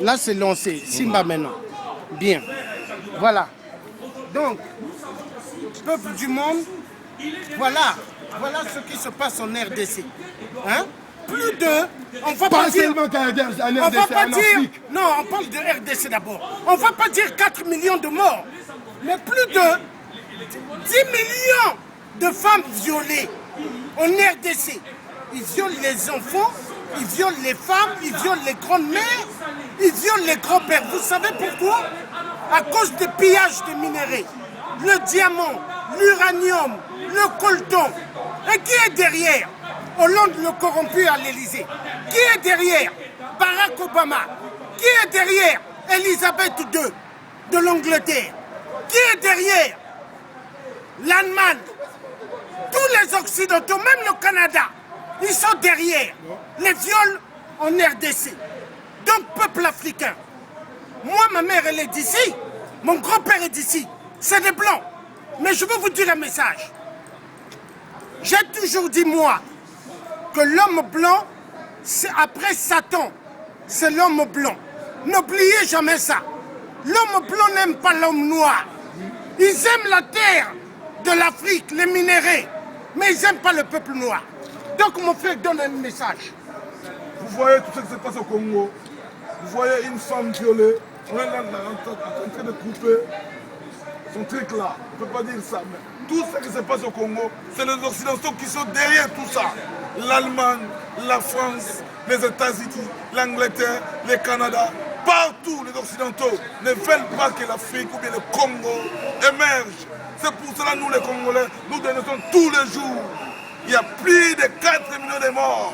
Là, c'est lancé. Simba maintenant. Bien. Voilà. Donc, peuple du monde, voilà ce qui se passe en RDC. Hein? Plus de... On va pas dire... On va pas dire... Non, on parle de RDC d'abord. On va pas dire 4 millions de morts, mais plus de 10 millions de femmes violées en RDC. Ils violent les enfants, ils violent les femmes, ils violent les grandes-mères, ils violent les grands-pères. Vous savez pourquoi? À cause des pillages de minéraux. Le diamant, l'uranium, le coltan. Et qui est derrière? Hollande le corrompu à l'Élysée. Qui est derrière? Barack Obama. Qui est derrière? Elisabeth II de l'Angleterre. Qui est derrière? L'Allemagne. Tous les Occidentaux, même le Canada, ils sont derrière les viols en RDC. Donc, peuple africain, moi, ma mère, elle est d'ici. Mon grand-père est d'ici. C'est des Blancs. Mais je veux vous dire un message. J'ai toujours dit, moi, que l'homme blanc, c'est après Satan, c'est l'homme blanc. N'oubliez jamais ça. L'homme blanc n'aime pas l'homme noir. Ils aiment la terre de l'Afrique, les minéraux, mais ils n'aiment pas le peuple noir. Donc mon frère donne un message. Vous voyez tout ce qui se passe au Congo. Vous voyez une femme violée. On est là en train de couper son truc là. On ne peut pas dire ça, mais tout ce qui se passe au Congo, c'est les Occidentaux qui sont derrière tout ça. L'Allemagne, la France, les États-Unis, l'Angleterre, le Canada, partout les Occidentaux ne veulent pas que l'Afrique ou bien le Congo émerge. C'est pour cela que nous les Congolais, nous dénonçons tous les jours. Il y a plus de 4 millions de morts,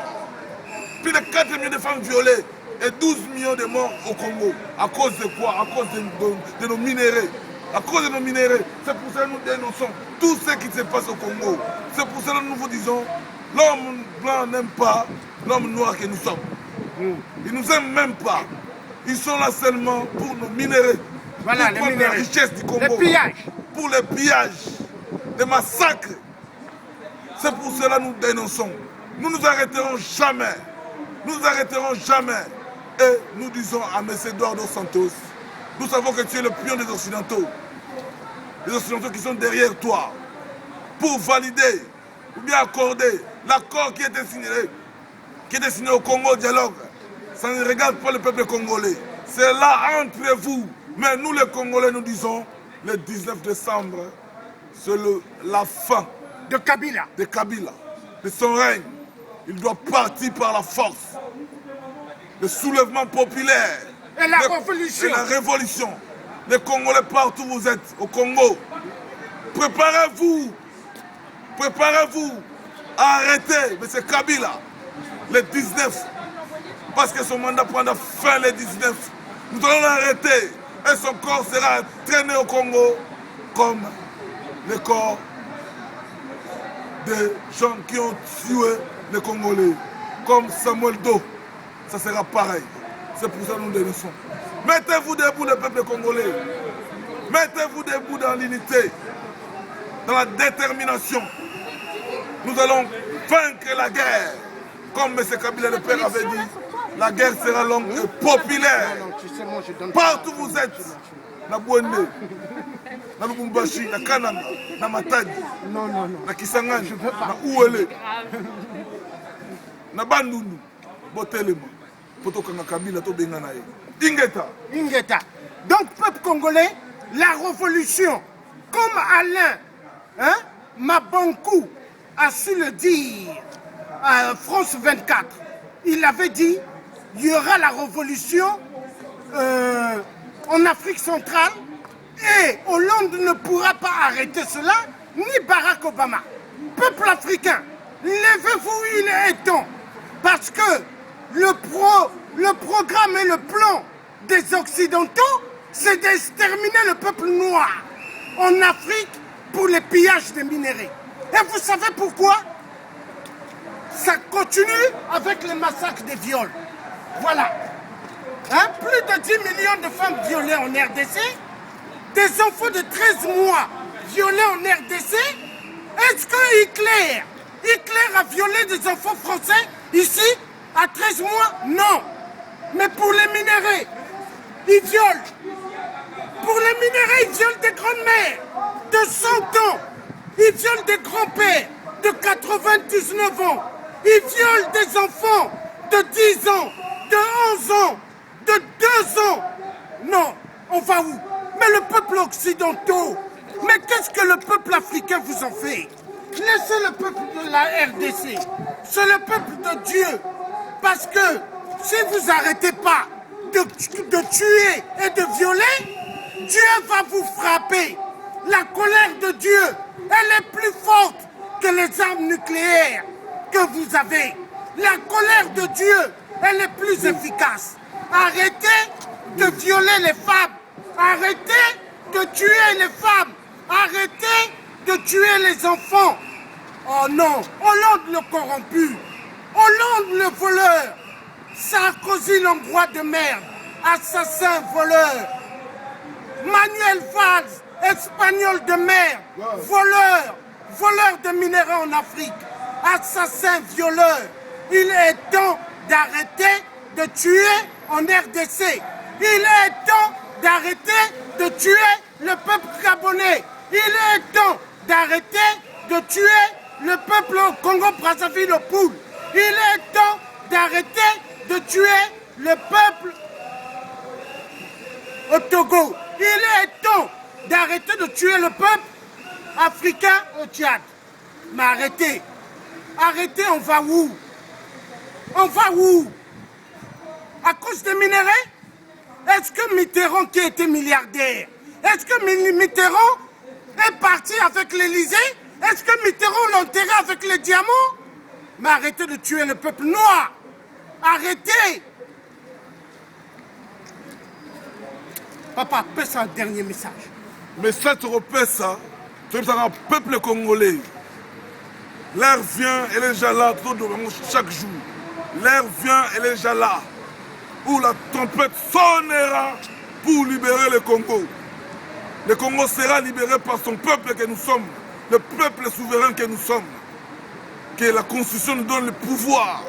plus de 4 millions de femmes violées et 12 millions de morts au Congo. À cause de quoi? À cause de nos minéraux. À cause de nos minéraux. C'est pour cela que nous dénonçons tout ce qui se passe au Congo. C'est pour cela que nous vous disons, l'homme blanc n'aime pas l'homme noir que nous sommes. Ils ne nous aiment même pas. Ils sont là seulement pour nos minéraux. Voilà, pour la richesse du Congo. Les pillages. Pour les pillages, les massacres. C'est pour cela que nous dénonçons. Nous ne nous arrêterons jamais. Nous ne nous arrêterons jamais. Et nous disons à M. Eduardo Santos, nous savons que tu es le pion des Occidentaux. Les Occidentaux qui sont derrière toi. Pour valider ou bien accorder l'accord qui était signé au Congo dialogue. Ça ne regarde pas le peuple congolais. C'est là entre vous. Mais nous les Congolais nous disons, le 19 décembre, c'est la fin de Kabila. De son règne. Il doit partir par la force. Le soulèvement populaire. Et la révolution. Et la révolution. Les Congolais partout où vous êtes, au Congo. Préparez-vous. Préparez-vous à arrêter M. Kabila le 19. Parce que son mandat prendra fin le 19. Nous allons l'arrêter. Et son corps sera traîné au Congo comme le corps des gens qui ont tué les Congolais. Comme Samuel Doe. Ça sera pareil. C'est pour ça que nous dénonçons. Mettez-vous debout, le peuple congolais. Mettez-vous debout dans l'unité, dans la détermination. Nous allons vaincre la guerre. Comme M. Kabila le Père avait dit, la guerre sera longue et populaire. Partout où vous êtes, na Bwende, na Lubumbashi, na Kananga, na Matadi, na Kisangani, na Ouele, na Bandundu, Botelema, Potokanga Kabila, to Bengana. Ingeta. Donc, peuple congolais, la révolution, comme Alain Mabankou a su le dire à France 24, il avait dit il y aura la révolution en Afrique centrale et Hollande ne pourra pas arrêter cela, ni Barack Obama. Peuple africain, levez-vous, il est temps, parce que le programme et le plan des Occidentaux, c'est d'exterminer le peuple noir en Afrique pour les pillages des minéraux. Et vous savez pourquoi? Ça continue avec les massacres des viols. Voilà. Plus de 10 millions de femmes violées en RDC, des enfants de 13 mois violés en RDC. Est-ce que Hitler a violé des enfants français ici à 13 mois? Non. Mais pour les minéraux, ils violent. Pour les minéraux, ils violent des grandes-mères de 100 ans. Ils violent des grands-pères de 99 ans. Ils violent des enfants de 10 ans, de 11 ans, de 2 ans. Non, on va où? Mais le peuple occidental, mais qu'est-ce que le peuple africain vous en fait? Laissez le peuple de la RDC. C'est le peuple de Dieu. Parce que si vous n'arrêtez pas de tuer et de violer, Dieu va vous frapper. La colère de Dieu, elle est plus forte que les armes nucléaires que vous avez. La colère de Dieu, elle est plus efficace. Arrêtez de violer les femmes. Arrêtez de tuer les femmes. Arrêtez de tuer les enfants. Oh non, Hollande le corrompu. Hollande le voleur. Sarkozy l'endroit de merde. Assassin voleur. Manuel Valls, espagnol de merde. Voleur. Voleur de minéraux en Afrique. Assassin violeur. Il est temps d'arrêter de tuer en RDC. Il est temps d'arrêter de tuer le peuple gabonais. Il est temps d'arrêter de tuer le peuple au Congo-Brazzaville au poule. Il est temps d'arrêter de tuer le peuple au Togo. Il est temps d'arrêter de tuer le peuple africain au Tchad. Mais arrêtez. Arrêtez, on va où? On va où? À cause des minéraux? Est-ce que Mitterrand qui était milliardaire, est-ce que Mitterrand est parti avec l'Élysée? Est-ce que Mitterrand l'a enterré avec les diamants? Mais arrêtez de tuer le peuple noir. Arrêtez. Papa, passe un dernier message. Mais ça te repère ça. Tu es un peuple congolais. L'air vient, elle est déjà là, chaque jour. L'air vient, elle est déjà là. Où la trompette sonnera pour libérer le Congo. Le Congo sera libéré par son peuple que nous sommes. Le peuple souverain que nous sommes. Que la Constitution nous donne le pouvoir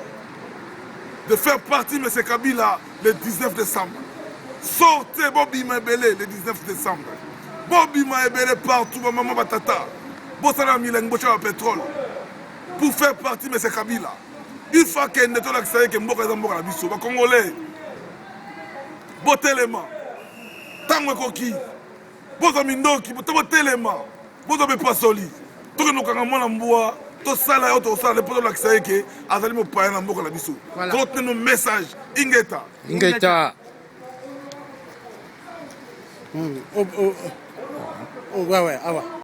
de faire partie de ces Kabila le 19 décembre. Sortez Bobby Mabele le 19 décembre. Bobby Mabele partout, maman Batata. Bossana Milang, Bocha pétrole. Pour faire partie de ces Kabila. Il faut que nous ayons l'accès que nous avons la vie. Les Congolais. Botelema. Tango Koki. Bozo Mindoki. Botelema. Bozo Bepasoli. Tout le monde a un bois. Tout ça là, tout ça, les potes de l'accès que Azali mo paye na mboko la biso. Tout nos messages. Ingeta. Ingeta. Ouais, ouais, ah ouais.